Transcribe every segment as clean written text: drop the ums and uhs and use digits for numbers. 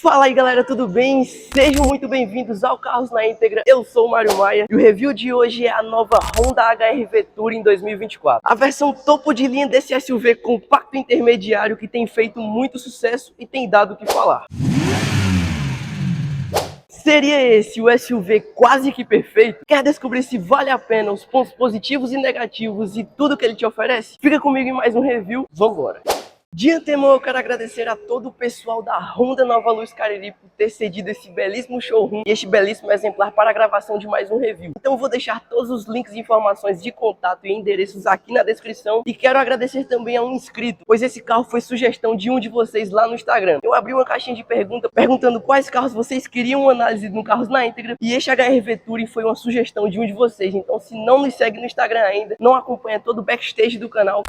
Fala aí galera, tudo bem? Sejam muito bem-vindos ao Carros na Íntegra. Eu sou o Mário Maia e o review de hoje é a nova Honda HR-V Touring 2024. A versão topo de linha desse SUV compacto intermediário que tem feito muito sucesso e tem dado o que falar. Seria esse o SUV quase que perfeito? Quer descobrir se vale a pena os pontos positivos e negativos e tudo que ele te oferece? Fica comigo em mais um review, vambora! De antemão eu quero agradecer a todo o pessoal da Honda Nova Luz Cariri por ter cedido esse belíssimo showroom e este belíssimo exemplar para a gravação de mais um review. Então eu vou deixar todos os links e informações de contato e endereços aqui na descrição. E quero agradecer também a um inscrito, pois esse carro foi sugestão de um de vocês lá no Instagram. Eu abri uma caixinha de perguntas perguntando quais carros vocês queriam análise no Carros na Íntegra e este HR-V Touring foi uma sugestão de um de vocês. Então se não nos segue no Instagram ainda, não acompanha todo o backstage do canal,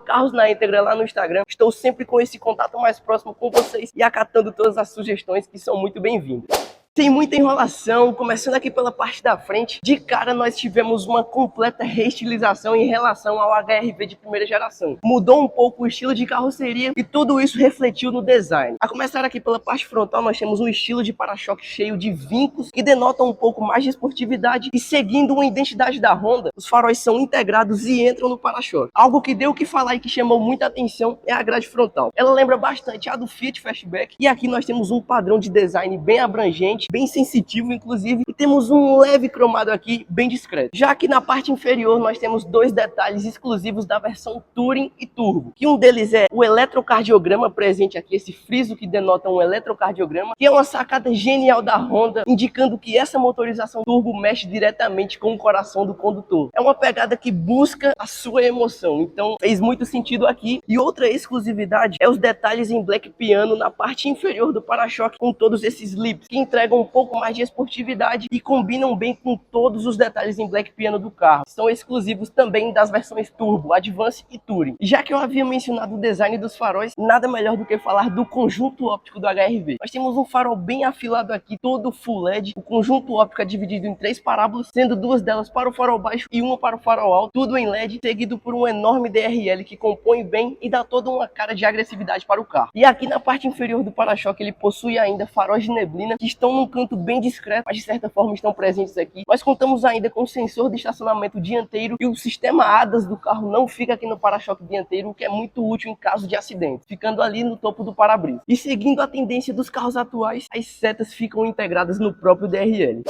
@Carros na Íntegra lá no Instagram. Estou sempre com esse contato mais próximo com vocês e acatando todas as sugestões que são muito bem-vindas. Sem muita enrolação, começando aqui pela parte da frente, de cara nós tivemos uma completa reestilização em relação ao HR-V de primeira geração. Mudou um pouco o estilo de carroceria e tudo isso refletiu no design. A começar aqui pela parte frontal, nós temos um estilo de para-choque cheio de vincos que denota um pouco mais de esportividade e seguindo uma identidade da Honda, os faróis são integrados e entram no para-choque. Algo que deu o que falar e que chamou muita atenção é a grade frontal. Ela lembra bastante a do Fiat Fastback e aqui nós temos um padrão de design bem abrangente, bem sensitivo inclusive, e temos um leve cromado aqui bem discreto. Já aqui na parte inferior nós temos dois detalhes exclusivos da versão Touring e Turbo, que um deles é o eletrocardiograma presente aqui, esse friso que denota um eletrocardiograma, que é uma sacada genial da Honda, indicando que essa motorização turbo mexe diretamente com o coração do condutor. É uma pegada que busca a sua emoção, então fez muito sentido aqui. E outra exclusividade é os detalhes em black piano na parte inferior do para-choque com todos esses lips, que entregam um pouco mais de esportividade e combinam bem com todos os detalhes em black piano do carro. São exclusivos também das versões Turbo, Advance e Touring. E já que eu havia mencionado o design dos faróis, nada melhor do que falar do conjunto óptico do HR-V. Nós temos um farol bem afilado aqui, todo full LED. O conjunto óptico é dividido em 3 parábolas, sendo 2 delas para o farol baixo e uma para o farol alto, tudo em LED, seguido por um enorme DRL que compõe bem e dá toda uma cara de agressividade para o carro. E aqui na parte inferior do para-choque ele possui ainda faróis de neblina que estão num canto bem discreto, mas de certa forma estão presentes aqui. Nós contamos ainda com o sensor de estacionamento dianteiro e o sistema ADAS do carro não fica aqui no para-choque dianteiro, o que é muito útil em caso de acidente, ficando ali no topo do para-brisa. E seguindo a tendência dos carros atuais, as setas ficam integradas no próprio DRL.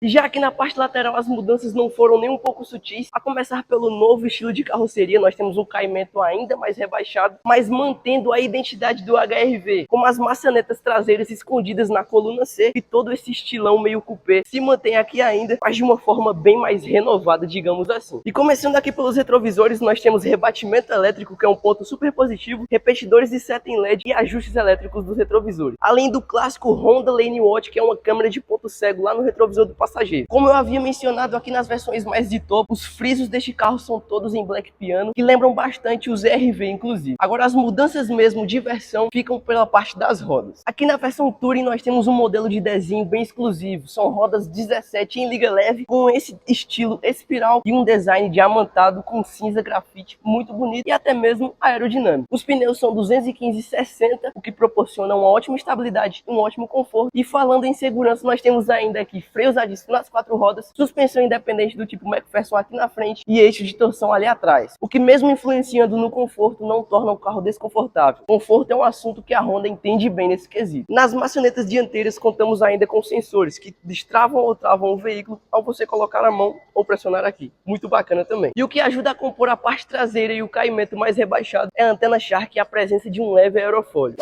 Já aqui na parte lateral as mudanças não foram nem um pouco sutis, a começar pelo novo estilo de carroceria. Nós temos um caimento ainda mais rebaixado, mas mantendo a identidade do HR-V, como as maçanetas traseiras escondidas na coluna C e todo esse estilão meio coupé se mantém aqui ainda, mas de uma forma bem mais renovada, digamos assim. E começando aqui pelos retrovisores, nós temos rebatimento elétrico, que é um ponto super positivo, repetidores de seta em LED e ajustes elétricos dos retrovisores, além do clássico Honda Lane Watch, que é uma câmera de ponto cego lá no retrovisor do passageiro. Como eu havia mencionado aqui nas versões mais de topo, os frisos deste carro são todos em black piano, que lembram bastante os RV inclusive. Agora as mudanças mesmo de versão ficam pela parte das rodas. Aqui na versão Touring nós temos um modelo de desenho bem exclusivo, são rodas 17 em liga leve, com esse estilo espiral e um design diamantado com cinza grafite muito bonito e até mesmo aerodinâmico. Os pneus são 215/60, o que proporciona uma ótima estabilidade, um ótimo conforto. E falando em segurança, nós temos ainda aqui freios a disco nas 4 rodas, suspensão independente do tipo McPherson aqui na frente e eixo de torção ali atrás, o que mesmo influenciando no conforto não torna o carro desconfortável. Conforto é um assunto que a Honda entende bem nesse quesito. Nas maçanetas dianteiras contamos ainda com sensores que destravam ou travam o veículo ao você colocar a mão ou pressionar aqui, muito bacana também. E o que ajuda a compor a parte traseira e o caimento mais rebaixado é a antena Shark e a presença de um leve aerofólio.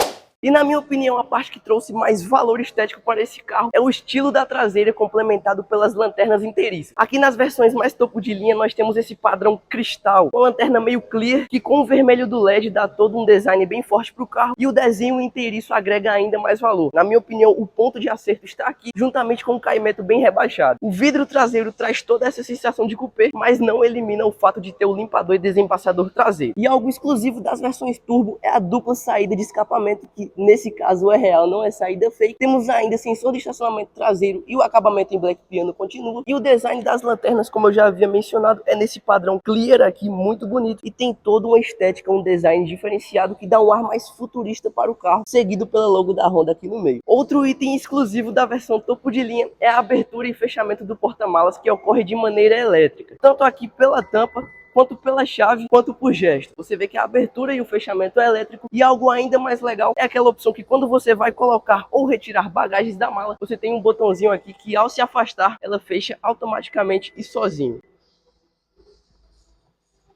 E na minha opinião, a parte que trouxe mais valor estético para esse carro é o estilo da traseira complementado pelas lanternas inteiriças. Aqui nas versões mais topo de linha nós temos esse padrão cristal, uma lanterna meio clear que com o vermelho do LED dá todo um design bem forte para o carro e o desenho inteiriço agrega ainda mais valor. Na minha opinião, o ponto de acerto está aqui, juntamente com o caimento bem rebaixado. O vidro traseiro traz toda essa sensação de coupé, mas não elimina o fato de ter o limpador e desembaçador traseiro. E algo exclusivo das versões turbo é a dupla saída de escapamento que nesse caso é real, não é saída fake. Temos ainda sensor de estacionamento traseiro e o acabamento em black piano continua. E o design das lanternas, como eu já havia mencionado, é nesse padrão clear aqui, muito bonito. E tem toda uma estética, um design diferenciado que dá um ar mais futurista para o carro, seguido pela logo da Honda aqui no meio. Outro item exclusivo da versão topo de linha é a abertura e fechamento do porta-malas, que ocorre de maneira elétrica, tanto aqui pela tampa, quanto pela chave, quanto por gesto. Você vê que a abertura e o fechamento é elétrico. E algo ainda mais legal é aquela opção que quando você vai colocar ou retirar bagagens da mala, você tem um botãozinho aqui que ao se afastar, ela fecha automaticamente e sozinho.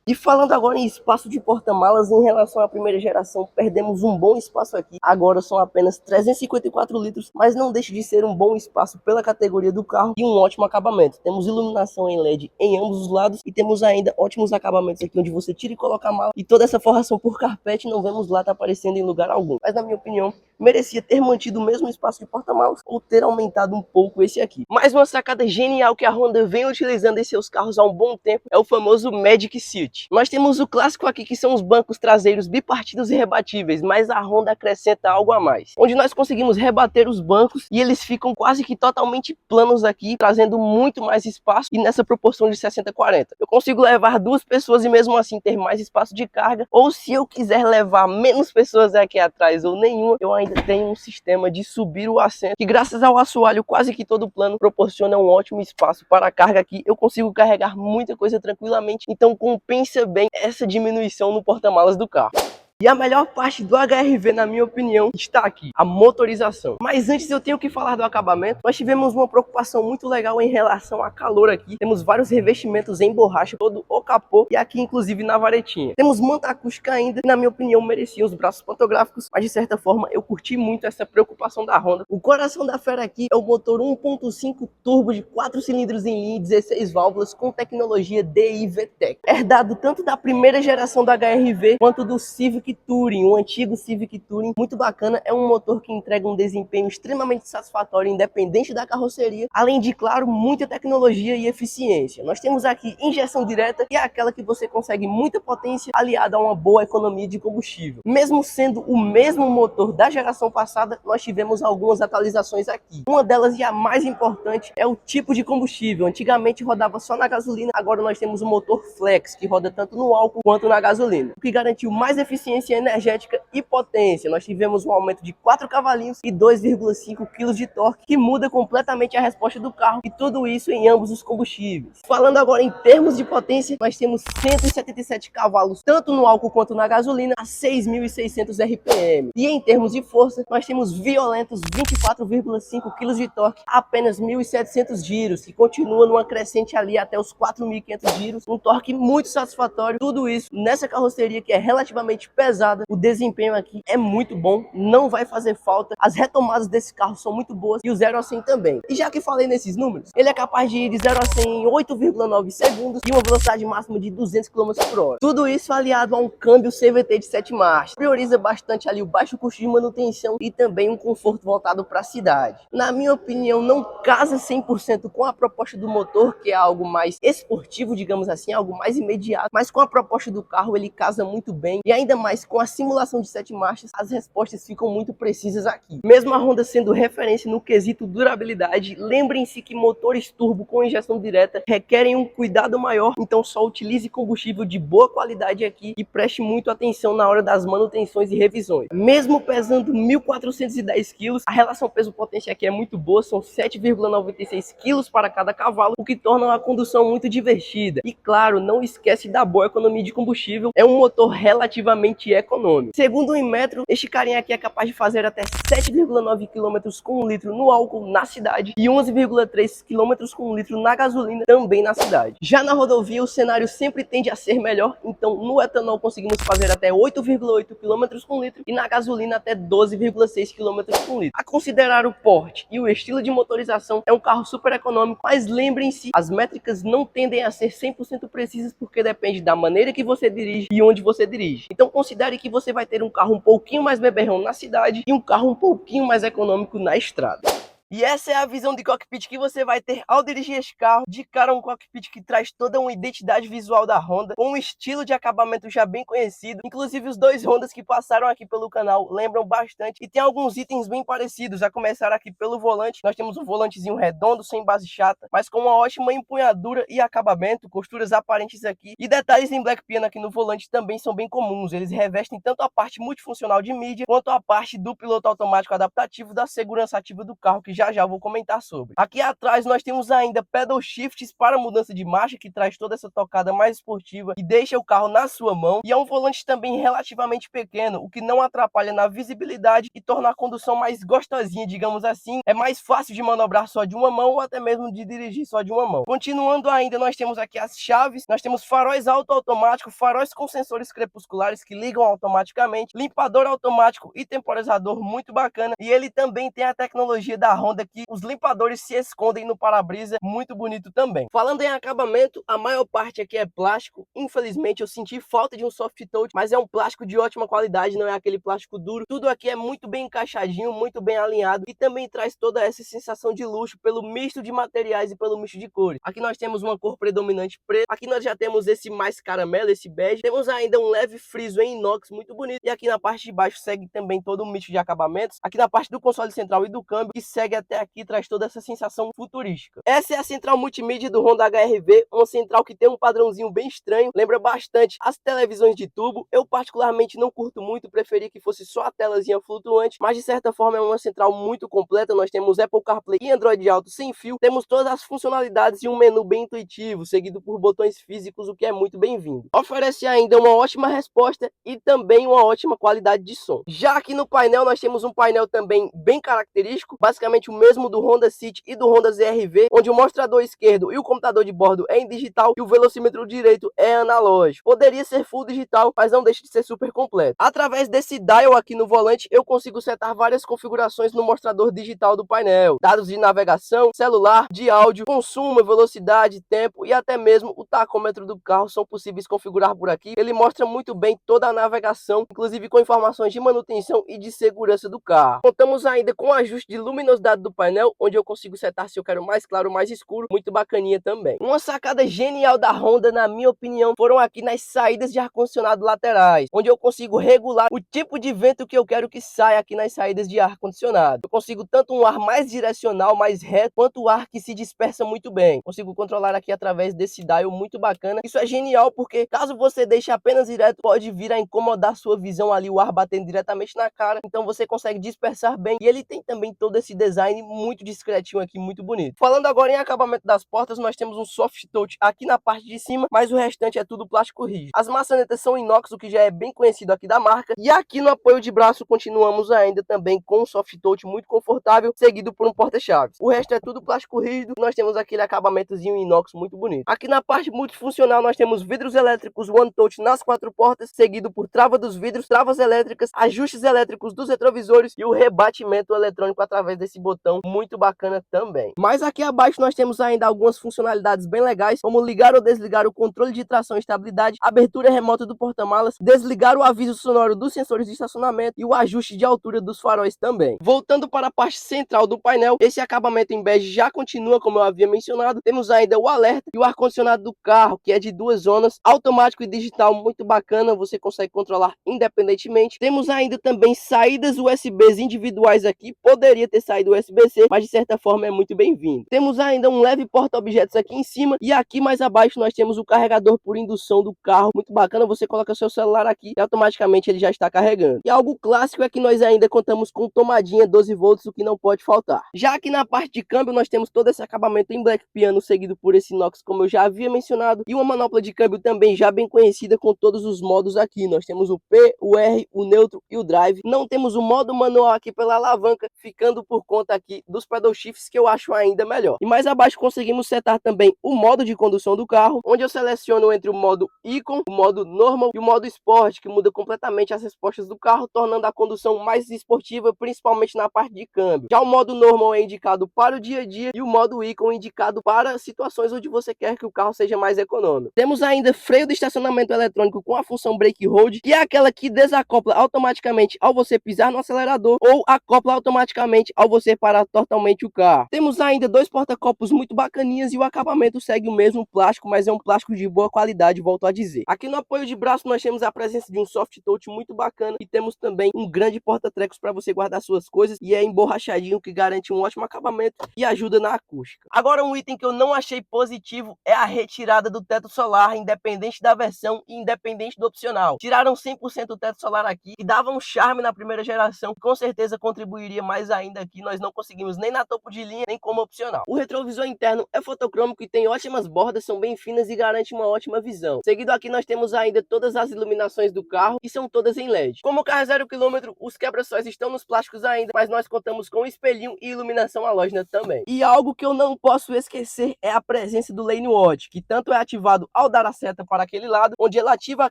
E falando agora em espaço de porta-malas, em relação à primeira geração, perdemos um bom espaço aqui. Agora são apenas 354 litros, mas não deixa de ser um bom espaço pela categoria do carro e um ótimo acabamento. Temos iluminação em LED em ambos os lados e temos ainda ótimos acabamentos aqui onde você tira e coloca a mala. E toda essa forração por carpete não vemos lá, tá aparecendo em lugar algum. Mas na minha opinião, merecia ter mantido o mesmo espaço de porta-malas ou ter aumentado um pouco esse aqui. Mais uma sacada genial que a Honda vem utilizando em seus carros há um bom tempo é o famoso Magic Seat. Nós temos o clássico aqui que são os bancos traseiros bipartidos e rebatíveis, mas a Honda acrescenta algo a mais, onde nós conseguimos rebater os bancos e eles ficam quase que totalmente planos aqui, trazendo muito mais espaço e nessa proporção de 60-40. Eu consigo levar 2 pessoas e mesmo assim ter mais espaço de carga, ou se eu quiser levar menos pessoas aqui atrás ou nenhuma, eu ainda tenho um sistema de subir o assento, que graças ao assoalho quase que todo plano proporciona um ótimo espaço para a carga aqui. Eu consigo carregar muita coisa tranquilamente, então compensa bem essa diminuição no porta-malas do carro. E a melhor parte do HR-V, na minha opinião, está aqui, a motorização. Mas antes eu tenho que falar do acabamento. Nós tivemos uma preocupação muito legal em relação a calor aqui. Temos vários revestimentos em borracha, todo o capô e aqui inclusive na varetinha. Temos manta acústica ainda, que na minha opinião merecia os braços fotográficos, mas de certa forma eu curti muito essa preocupação da Honda. O coração da fera aqui é o motor 1.5 turbo de 4 cilindros em linha e 16 válvulas com tecnologia DI VTEC. Herdado tanto da primeira geração do HR-V quanto do Civic Touring, o antigo Civic Touring, muito bacana. É um motor que entrega um desempenho extremamente satisfatório, independente da carroceria, além de, claro, muita tecnologia e eficiência. Nós temos aqui injeção direta, que é aquela que você consegue muita potência aliada a uma boa economia de combustível. Mesmo sendo o mesmo motor da geração passada, nós tivemos algumas atualizações aqui. Uma delas, e a mais importante, é o tipo de combustível. Antigamente rodava só na gasolina, agora nós temos o motor Flex, que roda tanto no álcool quanto na gasolina, o que garantiu mais eficiência energética e potência. Nós tivemos um aumento de 4 cavalinhos e 2,5 kg de torque, que muda completamente a resposta do carro, e tudo isso em ambos os combustíveis. Falando agora em termos de potência, nós temos 177 cavalos, tanto no álcool quanto na gasolina, a 6.600 RPM. E em termos de força, nós temos violentos 24,5 kg de torque, a apenas 1.700 giros, que continua numa crescente ali até os 4.500 giros, um torque muito satisfatório. Tudo isso nessa carroceria que é relativamente pesada. O desempenho aqui é muito bom, não vai fazer falta. As retomadas desse carro são muito boas e o 0 a 100 também. E já que falei nesses números, ele é capaz de ir de 0 a 100 em 8,9 segundos e uma velocidade máxima de 200 km por hora. Tudo isso aliado a um câmbio CVT de 7 marchas. Prioriza bastante ali o baixo custo de manutenção e também um conforto voltado para a cidade. Na minha opinião, não casa 100% com a proposta do motor, que é algo mais esportivo, digamos assim, algo mais imediato, mas com a proposta do carro ele casa muito bem, e ainda mais com a simulação de 7 marchas, as respostas ficam muito precisas aqui. Mesmo a Honda sendo referência no quesito durabilidade, lembrem-se que motores turbo com injeção direta requerem um cuidado maior, então só utilize combustível de boa qualidade aqui e preste muito atenção na hora das manutenções e revisões. Mesmo pesando 1.410 kg, a relação peso-potência aqui é muito boa, são 7,96 kg para cada cavalo, o que torna a condução muito divertida. E claro, não esquece da boa economia de combustível, é um motor relativamente econômico. Segundo o Inmetro, este carinha aqui é capaz de fazer até 7,9 km com 1 litro no álcool na cidade e 11,3 km com 1 litro na gasolina também na cidade. Já na rodovia o cenário sempre tende a ser melhor, então no etanol conseguimos fazer até 8,8 km com litro e na gasolina até 12,6 km com litro. A considerar o porte e o estilo de motorização, é um carro super econômico, mas lembrem-se, as métricas não tendem a ser 100% precisas porque depende da maneira que você dirige e onde você dirige. Então considere que você vai ter um carro um pouquinho mais beberrão na cidade e um carro um pouquinho mais econômico na estrada. E essa é a visão de cockpit que você vai ter ao dirigir esse carro. De cara, um cockpit que traz toda uma identidade visual da Honda, com um estilo de acabamento já bem conhecido. Inclusive os dois Hondas que passaram aqui pelo canal lembram bastante, e tem alguns itens bem parecidos, a começar aqui pelo volante. Nós temos um volantezinho redondo, sem base chata, mas com uma ótima empunhadura e acabamento, costuras aparentes aqui, e detalhes em black piano aqui no volante também são bem comuns. Eles revestem tanto a parte multifuncional de mídia, quanto a parte do piloto automático adaptativo da segurança ativa do carro, que já vou comentar sobre. Aqui atrás nós temos ainda pedal shifts para mudança de marcha, que traz toda essa tocada mais esportiva e deixa o carro na sua mão, e é um volante também relativamente pequeno, o que não atrapalha na visibilidade e torna a condução mais gostosinha, digamos assim. É mais fácil de manobrar só de uma mão, ou até mesmo de dirigir só de uma mão. Continuando ainda, nós temos aqui as chaves, nós temos faróis automáticos, faróis com sensores crepusculares que ligam automaticamente, limpador automático e temporizador muito bacana, e ele também tem a tecnologia da Honda que os limpadores se escondem no para-brisa, muito bonito também. Falando em acabamento, a maior parte aqui é plástico. Infelizmente eu senti falta de um soft touch, mas é um plástico de ótima qualidade, não é aquele plástico duro. Tudo aqui é muito bem encaixadinho, muito bem alinhado, e também traz toda essa sensação de luxo pelo misto de materiais e pelo misto de cores. Aqui nós temos uma cor predominante preta, aqui nós já temos esse mais caramelo, esse bege, temos ainda um leve friso em inox muito bonito, e aqui na parte de baixo segue também todo o misto de acabamentos. Aqui na parte do console central e do câmbio, que segue até aqui, traz toda essa sensação futurística. Essa é a central multimídia do Honda HR-V, uma central que tem um padrãozinho bem estranho, lembra bastante as televisões de tubo. Eu particularmente não curto muito, preferi que fosse só a telazinha flutuante, mas de certa forma é uma central muito completa. Nós temos Apple CarPlay e Android Auto sem fio, temos todas as funcionalidades e um menu bem intuitivo, seguido por botões físicos, o que é muito bem-vindo. Oferece ainda uma ótima resposta e também uma ótima qualidade de som. Já aqui no painel nós temos um painel também bem característico, basicamente o mesmo do Honda City e do Honda ZR-V, onde o mostrador esquerdo e o computador de bordo é em digital e o velocímetro direito é analógico. Poderia ser full digital, mas não deixa de ser super completo. Através desse dial aqui no volante, eu consigo setar várias configurações no mostrador digital do painel. Dados de navegação, celular, de áudio, consumo, velocidade, tempo e até mesmo o tacômetro do carro são possíveis configurar por aqui. Ele mostra muito bem toda a navegação, inclusive com informações de manutenção e de segurança do carro. Contamos ainda com o ajuste de luminosidade do painel, onde eu consigo setar se eu quero mais claro ou mais escuro, muito bacaninha também. Uma sacada genial da Honda, na minha opinião, foram aqui nas saídas de ar-condicionado laterais, onde eu consigo regular o tipo de vento que eu quero que saia aqui nas saídas de ar-condicionado. Eu consigo tanto um ar mais direcional, mais reto, quanto o ar que se dispersa muito bem. Consigo controlar aqui através desse dial muito bacana. Isso é genial porque caso você deixe apenas direto, pode vir a incomodar sua visão ali, o ar batendo diretamente na cara, então você consegue dispersar bem, e ele tem também todo esse design muito discretinho aqui, muito bonito. Falando agora em acabamento das portas, nós temos um soft touch aqui na parte de cima, mas o restante é tudo plástico rígido. As maçanetas são inox, o que já é bem conhecido aqui da marca, e aqui no apoio de braço continuamos ainda também com um soft touch muito confortável, seguido por um porta-chaves. O resto é tudo plástico rígido, nós temos aquele acabamentozinho inox muito bonito. Aqui na parte multifuncional nós temos vidros elétricos One Touch nas 4 portas, seguido por trava dos vidros, travas elétricas, ajustes elétricos dos retrovisores e o rebatimento eletrônico através desse botão muito bacana também. Mas aqui abaixo nós temos ainda algumas funcionalidades bem legais, como ligar ou desligar o controle de tração e estabilidade, abertura remota do porta-malas, desligar o aviso sonoro dos sensores de estacionamento e o ajuste de altura dos faróis também. Voltando para a parte central do painel, esse acabamento em bege já continua como eu havia mencionado. Temos ainda o alerta e o ar-condicionado do carro, que é de 2 zonas, automático e digital, muito bacana, você consegue controlar independentemente. Temos ainda também saídas USBs individuais aqui, poderia ter saído USB-C, mas de certa forma é muito bem-vindo. Temos ainda um leve porta-objetos aqui em cima, e aqui mais abaixo nós temos o carregador por indução do carro, muito bacana, você coloca seu celular aqui e automaticamente ele já está carregando. E algo clássico é que nós ainda contamos com tomadinha 12 volts, o que não pode faltar. Já aqui na parte de câmbio nós temos todo esse acabamento em black piano, seguido por esse inox, como eu já havia mencionado, e uma manopla de câmbio também já bem conhecida com todos os modos aqui. Nós temos o P, o R, o neutro e o drive. Não temos o modo manual aqui pela alavanca, ficando por conta aqui dos pedal shifts, que eu acho ainda melhor. E mais abaixo conseguimos setar também o modo de condução do carro, onde eu seleciono entre o modo Icon, o modo Normal e o modo Sport, que muda completamente as respostas do carro, tornando a condução mais esportiva, principalmente na parte de câmbio. Já o modo Normal é indicado para o dia a dia e o modo Icon é indicado para situações onde você quer que o carro seja mais econômico. Temos ainda freio de estacionamento eletrônico com a função Brake Hold, que é aquela que desacopla automaticamente ao você pisar no acelerador ou acopla automaticamente ao você preparar totalmente o carro. Temos ainda dois porta-copos muito bacaninhas e o acabamento segue o mesmo plástico, mas é um plástico de boa qualidade, volto a dizer. Aqui no apoio de braço nós temos a presença de um soft touch muito bacana e temos também um grande porta-trecos para você guardar suas coisas e é emborrachadinho, que garante um ótimo acabamento e ajuda na acústica. Agora, um item que eu não achei positivo é a retirada do teto solar, independente da versão e independente do opcional. Tiraram 100% do teto solar aqui, que dava um charme na primeira geração, com certeza contribuiria mais ainda aqui. Nós não conseguimos nem na topo de linha, nem como opcional. O retrovisor interno é fotocrômico e tem ótimas bordas, são bem finas e garante uma ótima visão. Seguido aqui nós temos ainda todas as iluminações do carro e são todas em LED. Como o carro é 0 km, os quebra-sóis estão nos plásticos ainda, mas nós contamos com espelhinho e iluminação halógena também. E algo que eu não posso esquecer é a presença do Lane Watch, que tanto é ativado ao dar a seta para aquele lado, onde ele ativa a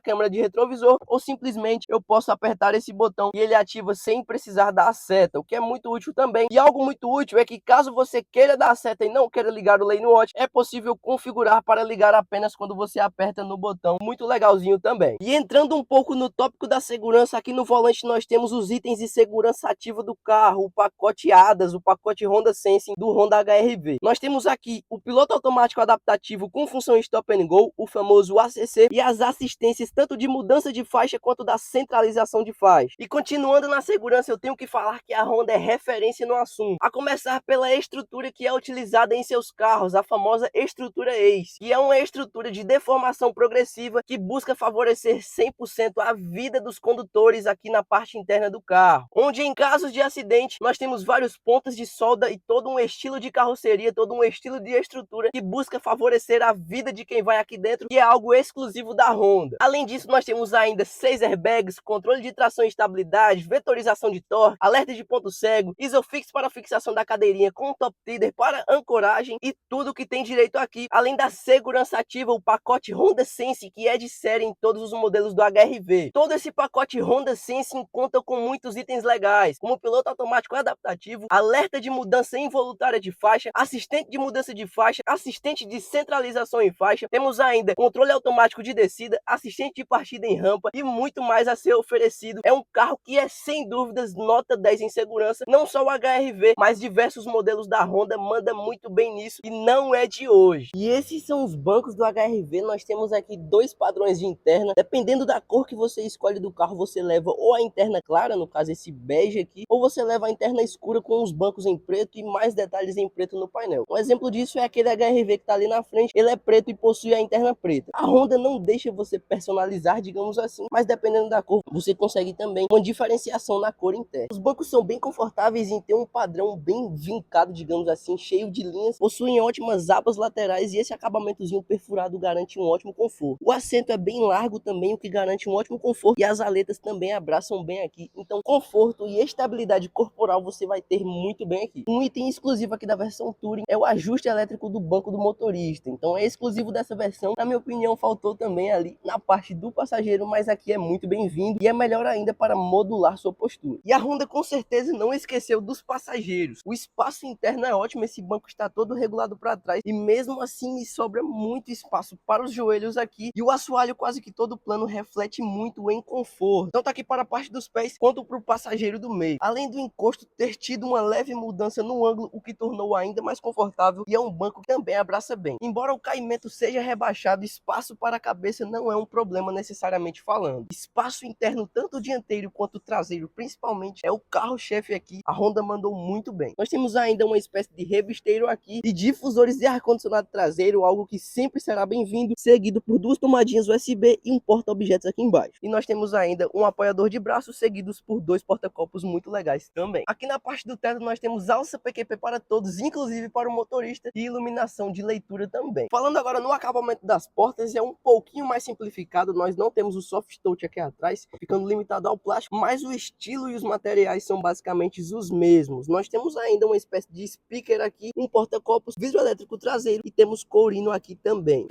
câmera de retrovisor, ou simplesmente eu posso apertar esse botão e ele ativa sem precisar dar a seta, o que é muito útil também. E algo muito útil é que caso você queira dar a seta e não queira ligar o Lane Watch, é possível configurar para ligar apenas quando você aperta no botão, muito legalzinho também. E entrando um pouco no tópico da segurança, aqui no volante nós temos os itens de segurança ativa do carro, o pacote ADAS, o pacote Honda Sensing do Honda HR-V. Nós temos aqui o piloto automático adaptativo com função Stop and Go, o famoso ACC, e as assistências tanto de mudança de faixa quanto da centralização de faixa. E continuando na segurança, eu tenho que falar que a Honda é referência no assunto, a começar pela estrutura que é utilizada em seus carros, a famosa estrutura ACE, que é uma estrutura de deformação progressiva que busca favorecer 100% a vida dos condutores aqui na parte interna do carro, onde em casos de acidente nós temos vários pontos de solda e todo um estilo de carroceria, todo um estilo de estrutura que busca favorecer a vida de quem vai aqui dentro, que é algo exclusivo da Honda. Além disso, nós temos ainda 6 airbags, controle de tração e estabilidade, vetorização de torque, alerta de ponto cego, isofix para fixação da cadeirinha com top leader para ancoragem e tudo que tem direito aqui, além da segurança ativa, o pacote Honda Sensing, que é de série em todos os modelos do HR-V. Todo esse pacote Honda Sensing conta com muitos itens legais, como piloto automático adaptativo, alerta de mudança involuntária de faixa, assistente de mudança de faixa, assistente de centralização em faixa, temos ainda controle automático de descida, assistente de partida em rampa e muito mais a ser oferecido. É um carro que é sem dúvidas nota 10 em segurança, não só o HR-V, mas diversos modelos da Honda manda muito bem nisso e não é de hoje. E esses são os bancos do HR-V. Nós temos aqui dois padrões de interna, dependendo da cor que você escolhe do carro, você leva ou a interna clara, no caso esse bege aqui, ou você leva a interna escura com os bancos em preto e mais detalhes em preto no painel. Um exemplo disso é aquele HR-V que está ali na frente, ele é preto e possui a interna preta. A Honda não deixa você personalizar, digamos assim, mas dependendo da cor, você consegue também uma diferenciação na cor interna. Os bancos são bem confortáveis em ter um padrão bem vincado, digamos assim, cheio de linhas, possuem ótimas abas laterais e esse acabamentozinho perfurado garante um ótimo conforto. O assento é bem largo também, o que garante um ótimo conforto, e as aletas também abraçam bem aqui, então conforto e estabilidade corporal você vai ter muito bem aqui. Um item exclusivo aqui da versão Touring é o ajuste elétrico do banco do motorista, então é exclusivo dessa versão. Na minha opinião, faltou também ali na parte do passageiro, mas aqui é muito bem-vindo e é melhor ainda para modular sua postura. E a Honda com certeza não esqueceu dos passageiros. O espaço interno é ótimo, esse banco está todo regulado para trás e mesmo assim me sobra muito espaço para os joelhos aqui, e o assoalho quase que todo plano reflete muito em conforto, tanto aqui para a parte dos pés quanto para o passageiro do meio, além do encosto ter tido uma leve mudança no ângulo, o que tornou ainda mais confortável, e é um banco que também abraça bem. Embora o caimento seja rebaixado, espaço para a cabeça não é um problema necessariamente falando. Espaço interno tanto dianteiro quanto traseiro principalmente é o carro-chefe aqui, a Honda mandou muito bem. Nós temos ainda uma espécie de revisteiro aqui e difusores de ar-condicionado traseiro, algo que sempre será bem-vindo, seguido por duas tomadinhas USB e um porta-objetos aqui embaixo. E nós temos ainda um apoiador de braços, seguidos por dois porta-copos muito legais também. Aqui na parte do teto nós temos alça PQP para todos, inclusive para o motorista, e iluminação de leitura também. Falando agora no acabamento das portas, é um pouquinho mais simplificado, nós não temos o soft touch aqui atrás, ficando limitado ao plástico, mas o estilo e os materiais são basicamente os mesmos. Nós temos ainda uma espécie de speaker aqui, um porta-copos, vidro elétrico traseiro e temos courino aqui também.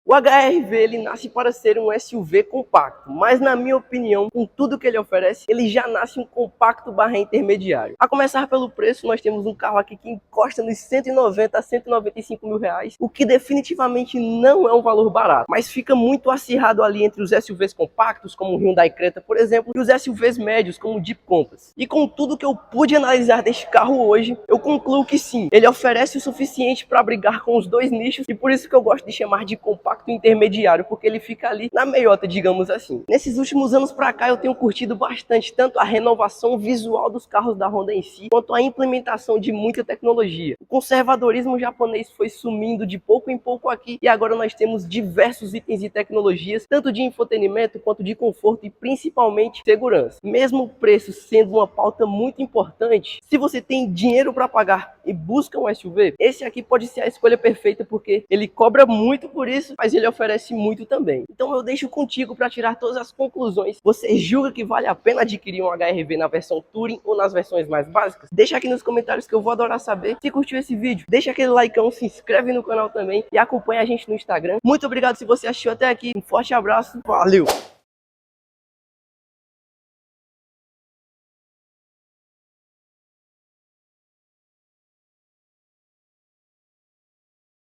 O HR-V ele nasce para ser um SUV compacto, mas na minha opinião, com tudo que ele oferece, ele já nasce um compacto barra intermediário. A começar pelo preço, nós temos um carro aqui que encosta nos 190 a 195 mil reais, o que definitivamente não é um valor barato, mas fica muito acirrado ali entre os SUVs compactos, como o Hyundai Creta, por exemplo, e os SUVs médios, como o Jeep Compass. E com tudo que eu pude analisar deste carro hoje, eu concluo que sim, ele oferece o suficiente para brigar com os dois nichos, e por isso que eu gosto de chamar de compacto intermediário, porque ele fica ali na meiota, digamos assim. Nesses últimos anos para cá eu tenho curtido bastante tanto a renovação visual dos carros da Honda em si, quanto a implementação de muita tecnologia. O conservadorismo japonês foi sumindo de pouco em pouco aqui e agora nós temos diversos itens e tecnologias, tanto de infotenimento quanto de conforto e principalmente segurança. Mesmo o preço sendo uma pauta muito importante, se você tem dinheiro para pagar e busca um SUV, esse aqui pode ser a escolha perfeita porque ele cobra muito por isso, mas ele oferece muito também. Então eu deixo contigo para tirar todas as conclusões. Você julga que vale a pena adquirir um HR-V na versão Touring ou nas versões mais básicas? Deixa aqui nos comentários que eu vou adorar saber. Se curtiu esse vídeo, deixa aquele likeão, se inscreve no canal também e acompanha a gente no Instagram. Muito obrigado se você assistiu até aqui. Um forte abraço, valeu!